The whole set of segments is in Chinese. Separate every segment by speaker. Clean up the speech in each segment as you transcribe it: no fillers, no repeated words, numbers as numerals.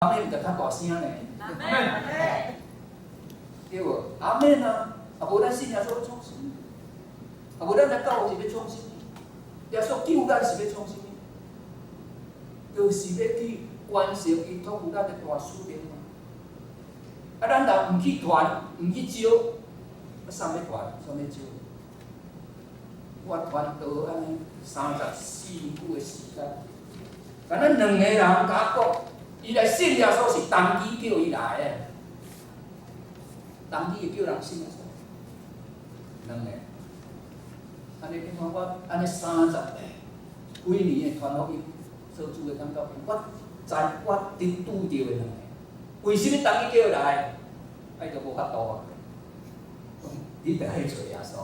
Speaker 1: 阿妹毋着较大声呢。
Speaker 2: 阿妹，
Speaker 1: 对无？阿妹啊，啊无咱信仰所要创啥物？啊无咱来教会是要创啥物？耶稣救咱是要创啥物？就是要去完成伊托付咱的大使命嘛。啊，咱若毋去传，毋去招，啊，啥要传，啥要招？我传道安尼34年久的时间，敢咱两个人甲我讲。伊来信耶稣是当机叫伊来的，当机会叫人信耶稣，两个。安尼你看我安尼30几年的传福音，做主的感觉，我拄着的两个，为什么当机叫伊来？伊就无法度啊！你着爱找耶稣，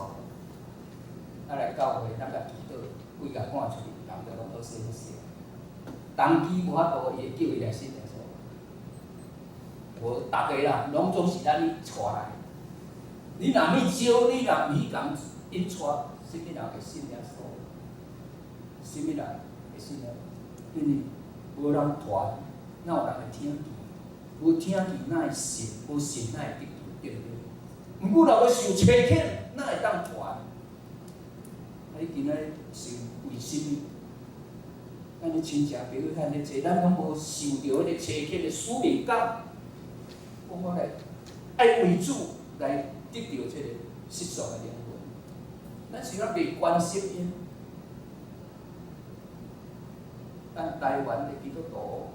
Speaker 1: 啊来教会，咱甲祈祷，规家赶出去，人着拢好势好势。当机无法度，伊会叫伊来信耶稣。无，大家啦，拢总是咱去带来。你若去招，你若去共因带，什么人会信耶稣？什么人会信耶稣？因为无人传，哪有人会听见？无听见，哪会信？无信，哪会得救？对不对？毋过若要受欺骗，哪会当传？啊，你今仔是为什么？咱咧亲戚朋友遐尼济，咱拢无受着迄个欺骗的使命感，讲我来爱为主来得到这个世俗的灵魂，咱是咱袂关心因。咱台湾的基督徒，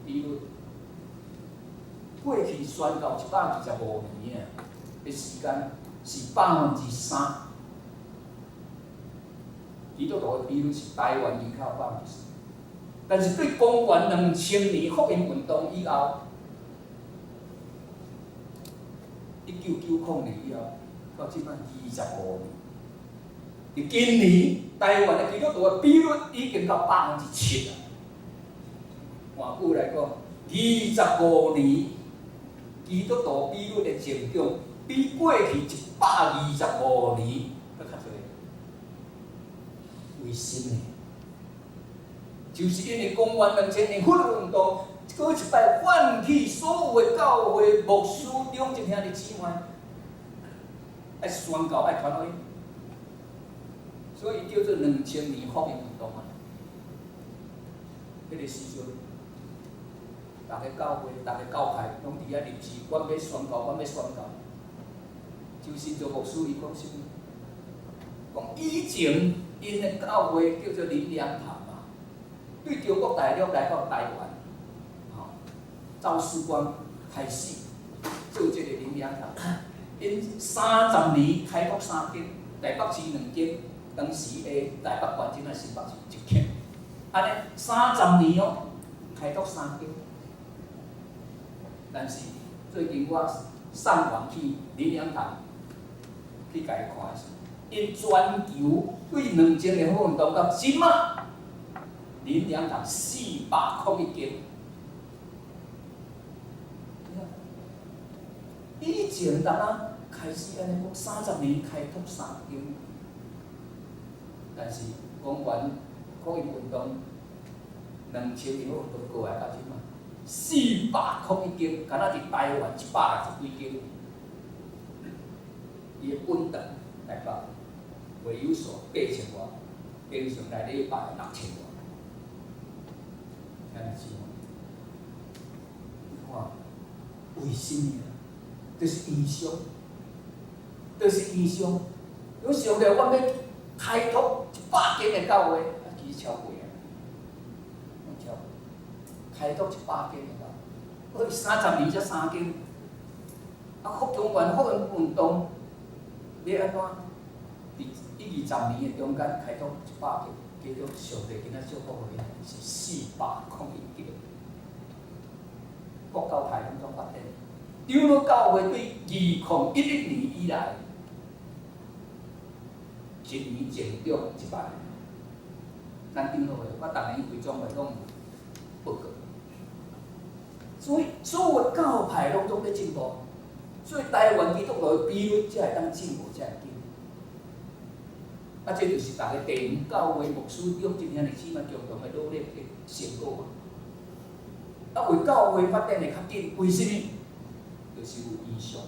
Speaker 1: 比如过去宣教125年的时间是3%，基督徒的比率是台湾人口3%。但是对公元2000年福音运动以后，1990年以后，到即摆25年，今年台湾的基督徒的比率已经到7%了。换句来讲，25年基督徒比率的成长，比过去125年搁较侪。为什么？就是因为公元2000年福音运动，搁一摆唤起所有的教会牧师、长执兄弟姊妹，爱宣教、爱传福音，所以叫做2000年福音运动啊。迄个时阵，逐个教会、逐个教派拢伫遐立志，阮要宣教，阮要宣教。周新造牧师伊讲啥物？讲以前因的教会叫做灵粮堂。对中国大陆来到台湾，赵士官开始做这个灵粮堂。因30年开拓3间，台北市2间，当时的台北县境啊新北市1间。安尼30年哦，开拓3间。但是最近我送往去灵粮堂去甲伊看的时，因全球对2000年运动到即马。灵粮堂401间，以前咱开始安尼讲30年开拓3间，但是公元福音运动2000年运动过来到即马401间，敢若伫台湾160几间，伊的本等台北唯有所8000外，平常来礼拜6000外。安尼是哦，你看，为什么啊？就是异象，就是异象。有上个我要开拓100间的教会，啊，其实超过啊，超过，开拓100间的教会，我30年才3间，啊，中原福音运动要安怎？伫20年的中间开拓100间。叫做上帝今仔祝福的是401间，国教派拢总发展。长老教会对2011年以来，一年成长1万。咱长老会，我逐年规总会拢有报告。所以所有的教派拢总咧进步，所以台湾基督徒的比率才会当进步，才会紧。啊，这就是大家地方教会牧师、长执兄弟姊妹共同的努力的成果嘛。啊，为教会发展会较紧，为甚物？就是有异象，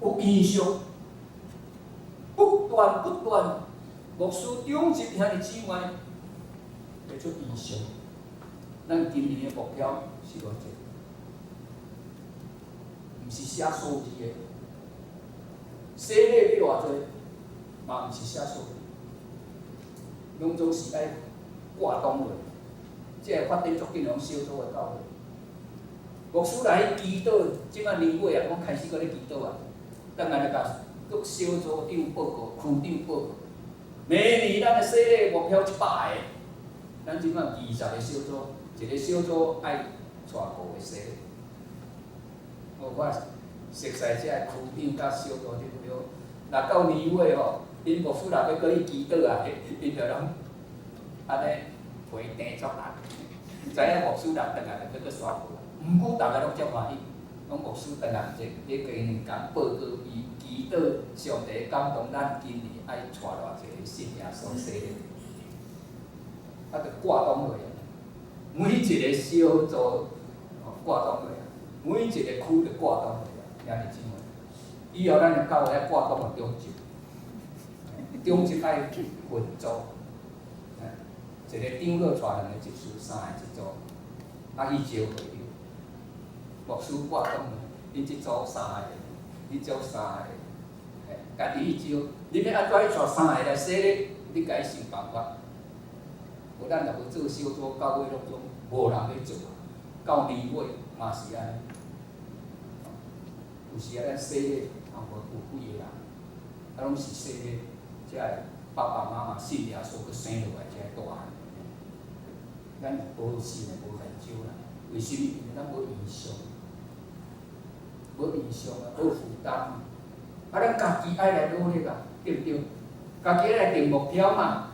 Speaker 1: 有异象，不断，牧师长级兄弟姊妹会出异象。咱今年的目标是偌济，毋是写数字的，洗礼要偌济，嘛毋是写数字，拢总是爱挂动落。即个发展足紧，用小组的教会。牧师来祈祷，即摆年尾啊，我开始搁咧祈祷啊。当然咧，甲各小组长报告、区长报告。明年咱的洗礼目标100个，咱即摆20个小组，一个小组爱带5个洗礼。我熟悉遮个区长甲小组长了，若到年尾吼，因牧师若要搁去祈祷啊，因着拢安尼陪订作人。知影牧师人倒来就搁刷过，毋过大家拢足欢喜，讲牧师倒来咧加年讲报告伊祈祷上帝感动咱今年爱带偌济个信耶稣洗礼，啊，着挂档落啊，每一个小组挂档落啊，每一个区着挂档落啊，兄弟姊妹，以后咱的教会爱挂档落中级，中级爱分组。一个长老带2个执事，3个一组，啊，去招会友。牧师挂档了，恁即组3个，恁组3个，家己去招。恁要安怎去带3个来洗礼？你家己想办法。无咱若无做小组，教会拢总无人要做。到年尾嘛是安尼。有时啊，咱洗礼也无几个人，啊，拢是洗礼，遮个爸爸妈妈信耶稣，佮生落来遮个大汉。咱无信的无研究啦，为甚物？因为咱无意向，无意向啊，无负担啊。啊，咱家己爱来努力啊，对不对？家己爱来定目标嘛。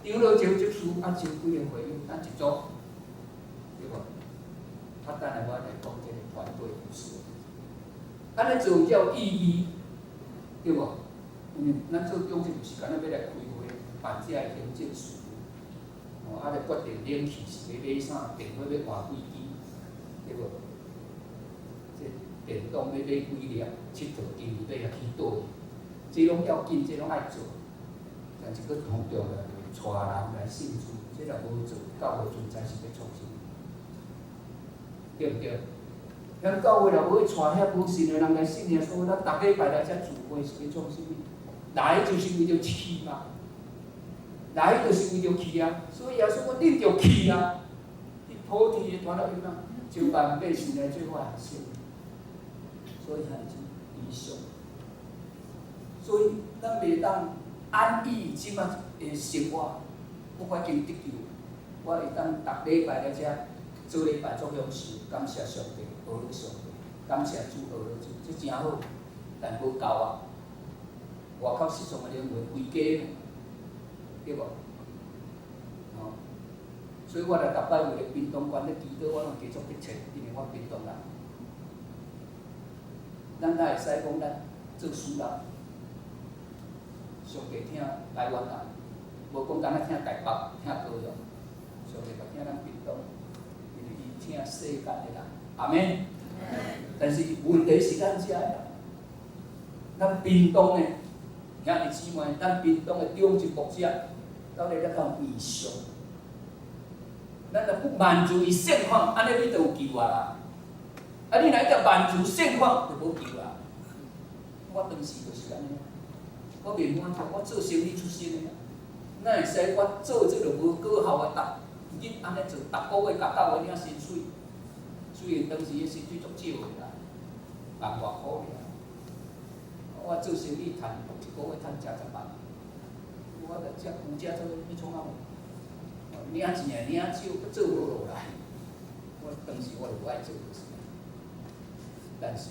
Speaker 1: 长老招执事，啊，招几个会友，咱一组，对无？啊，等下我来讲这个团队故事。安尼做才有意义，对无？因为咱做中心就是干那要来开会，办这个行政事。啊，咧决定冷气是要买啥，电火要换几支，对无？这电动要买几粒，佚佗经理要去倒去，这拢要紧，这拢爱做。但是佫上重要就是带人来信主，这若无做，教会存在是要创啥？对毋对？咱教会若无去带遐无信的人来信耶稣，咱逐礼拜来遮聚会是要创啥物？来就是为着去嘛。来就是为着去啊，所以耶稣讲恁着去啊，去普天的传福音啊，招万百姓来做我的学生。所以还是理想。所以咱袂当安逸即摆的生活，我反正得救，我会当逐礼拜来遮做礼拜做享受，感谢上帝，学了上帝，感谢主，学了主，这真好，但无够啊。外口世上的灵魂规家。对无？哦，所以我来逐摆为了屏东县咧祈祷，我拢继续去找，因为我屏东人。咱哪会使讲咱做事人？上帝听台湾人，无讲敢若听台北、听高雄，上帝嘛听咱屏东，因为伊听世界的人。阿免。但是问题是咱遮个人，咱屏东的兄弟姊妹，咱屏东的中级牧者。到底咱讲异象，咱若不满足伊现况，安尼你就有救啊啦！啊，你若一直满足现况，就无救啊！我当时就是安尼，我袂满足，我做生理出身的，哪会使我做这个无果效的日安尼做，逐个月甲9个领薪水，虽然当时个薪水足少的啦，10外箍尔，我做生理赚一个月赚10万。我着遮有遮做要创啊无？领钱领少，做无落来。我当时我就无爱做就是，但是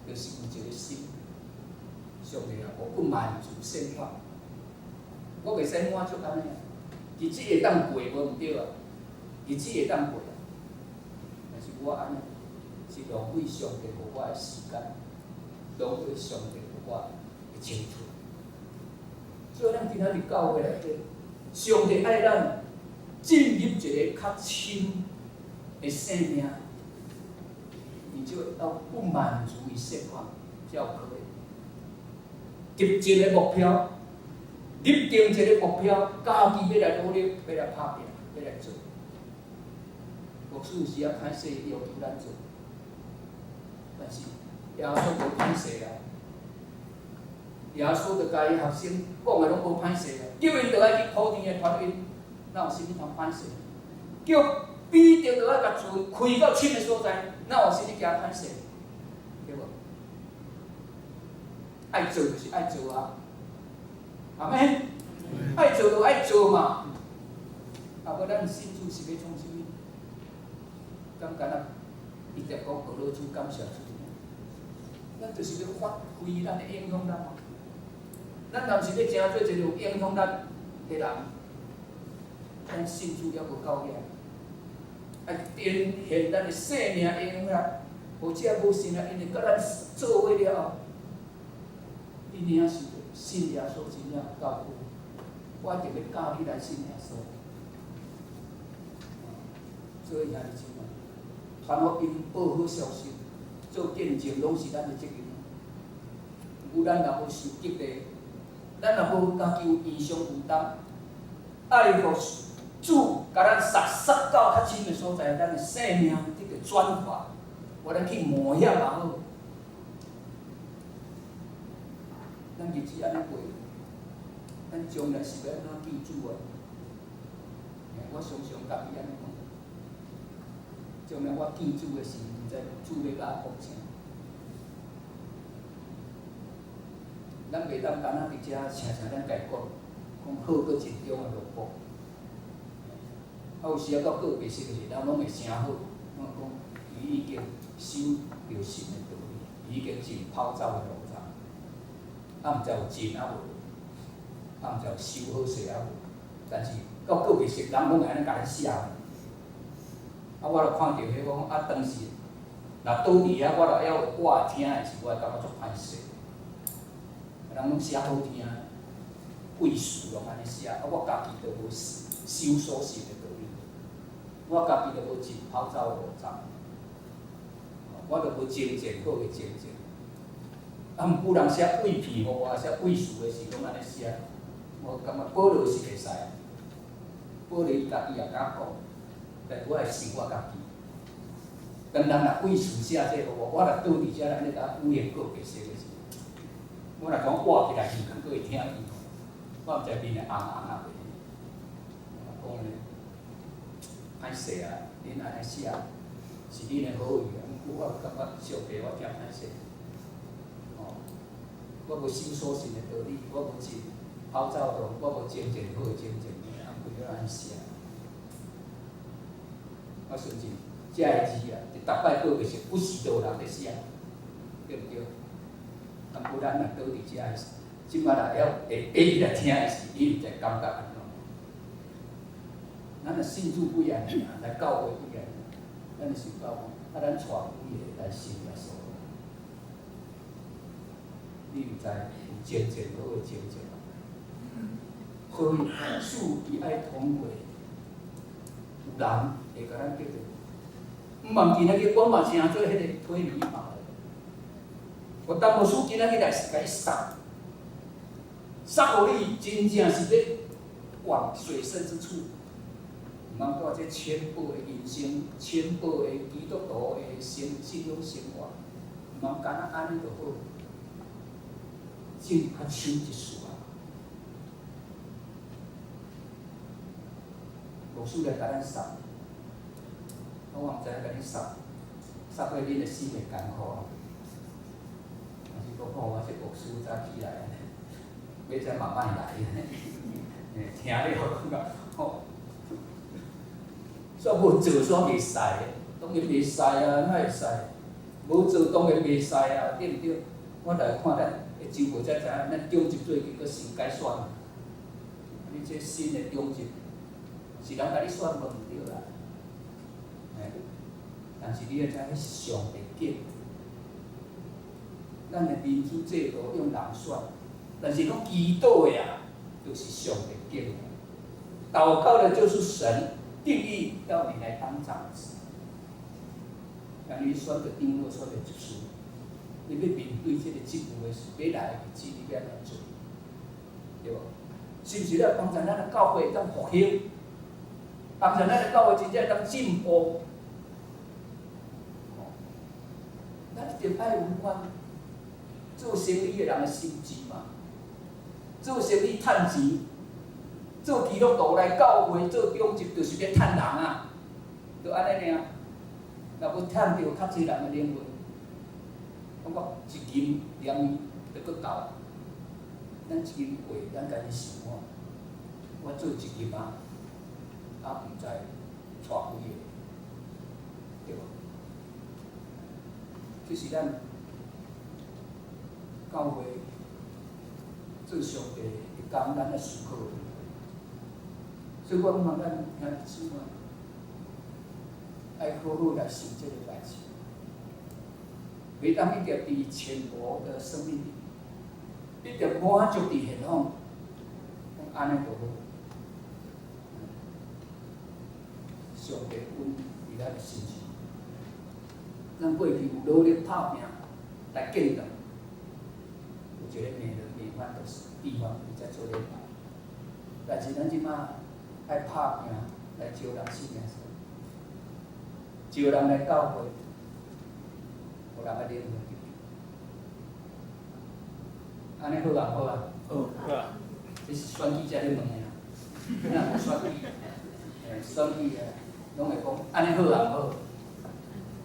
Speaker 1: 就是有一个心，上帝啊，我不满足现况，我袂使满足安尼啊。日子会当过无毋对啊，日子会当过啊，但是我安尼是浪费上帝给我的时间，浪费上帝给我的青春。所以咱今仔日教会内底，上帝爱咱进入一个较深、的生命，你就要不满足于现况，才有可以。立一个目标，立定一个目标，家己要来努力，要来打拼，要来做。牧师有时啊歹势要求咱做，但是耶稣无歹势啦。耶稣就甲伊学生讲的拢无歹势啦，叫因倒爱去土地的传因，哪有啥物通歹势？叫彼得倒爱甲船开到深的所在，哪有啥物惊歹势？对无？爱做就是爱做啊，阿妹，爱做就爱做嘛。啊，无咱信主是要创啥物？敢若一直讲俄罗斯感谢主，咱就是要发挥咱的影响力嘛。咱若是要真做一个有影响力的人，咱信主还无够硬，爱展现咱的生命影响力。或者无信啊，因为甲咱做伙了后，你领受着信耶稣真正有够好，我一定要教你来信耶稣。所以兄弟姊妹，传福音、报好消息、做见证，拢是咱的责任。有咱若无受激励，咱若无家己有异常负担，爱互主甲咱撒到较深的所在，咱的生命得个转化，我咱去冒险也好。咱日子安尼过，咱将来是要安怎记主啊？我常常家己安尼讲，将来我记主的时，毋知主要甲我讲啥。咱袂当干那伫遮常咱家讲，讲好搁真中的落步。啊，有时啊到个别时就是咱拢会诚好，讲伊已经收着神的道理，已经真跑走的路程。啊，毋知有真啊无，啊，毋知有修好势啊无，但是到个别时，人拢会安尼甲咱写。啊，我著看到迄讲啊，当时若倒伫遐，我著还我听的时，我会感觉足歹势。人拢写好听，贵词拢安尼写，啊，我家己都无修所信的道理，我家己都无真跑走的路程，我都无精进好的精进。啊，毋过人写伪骗互我，写伪词的时，拢安尼写，我感觉保罗是袂使，保罗伊家己也敢讲，但我会信我家己。当人若伪词写这互我若倒伫遮安尼甲污言告别说的时，我若讲活起来，耳孔佫会听伊，我毋知面会红啊袂。我讲咧，歹势啊！恁安尼写是恁的好意啊，毋过我感觉上帝我真歹势。我无修所信的道理，我无真跑走路，我无精进好的精进，啊，为了安写。我相信遮个字啊，逐摆个别是不时都有人在写，对不对？啊，不然若倒伫遮个时，即摆若会爬起来听的时，你毋知感觉安怎？咱若信主几啊年啊，来教会几啊年，咱就想到讲，啊，咱带几个来信耶稣。你毋知有精进好个精进，所以主伊爱同会，有人会甲咱叫做，毋茫今仔日我嘛诚做迄个推理法的，我当牧师今仔日来甲伊撒互你真正是要往水深之处，毋通带这浅薄的人生、浅薄的基督徒的信仰生活，毋通干那安尼就好。进较深一丝啊！牧师来甲咱撒，我毋知甲你撒过恁的心会艰苦啊！但是讲我这牧师早起来，要再慢慢来，听了感觉吼，煞无做煞袂使，当然袂使啊，哪会使？无做当然袂使啊，对毋对？我来看咱。真无才知影，咱中级做去，佫先改选。你这新的中级，是人甲你选无毋对啦。但是你要知，迄是上帝拣。咱的民主制度用人选，但是讲祈祷的啊，就是上帝拣的。祷告的就是神定义要你来当长子，但你选择长老，选择执事，你要面对这个职务的时，要来的日子，你要安怎做？对无？是毋是咧帮助咱的教会当复兴，帮助咱的教会真正当进步？咱一定爱有款做生意的人的心志嘛，做生意趁钱，做基督徒来教会做中职，就是要趁人啊，就安尼尔。若要趁到较济人的灵魂，感觉一斤2米就够够。咱一斤过，咱家己想看，我做一斤啊，也毋知带几个，对无？这是咱教会做上帝会感咱的思考。所以我问咱兄弟姊妹，爱好好来想这个代志，袂当一直伫浅薄的生命里，一直满足伫现况，安尼就好。上帝恩伫咱的心上，咱过去有努力打拼来建立，有一个美满的地方，伊才做得到。但是咱即马爱打拼来招人信耶稣。招人来教会，互人来领会。安尼好啊，好啊。好啊。这是选举才咧问的啦，哪有选举？选举啊，拢会讲安尼好啊，好。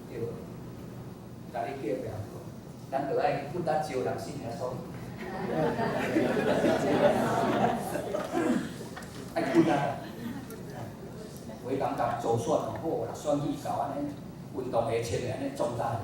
Speaker 1: 对无？家己叫袂好，咱着爱不但招人信耶稣，爱不但。为人甲做选哦好啦，选举搞安尼，运动下穿的安尼壮大。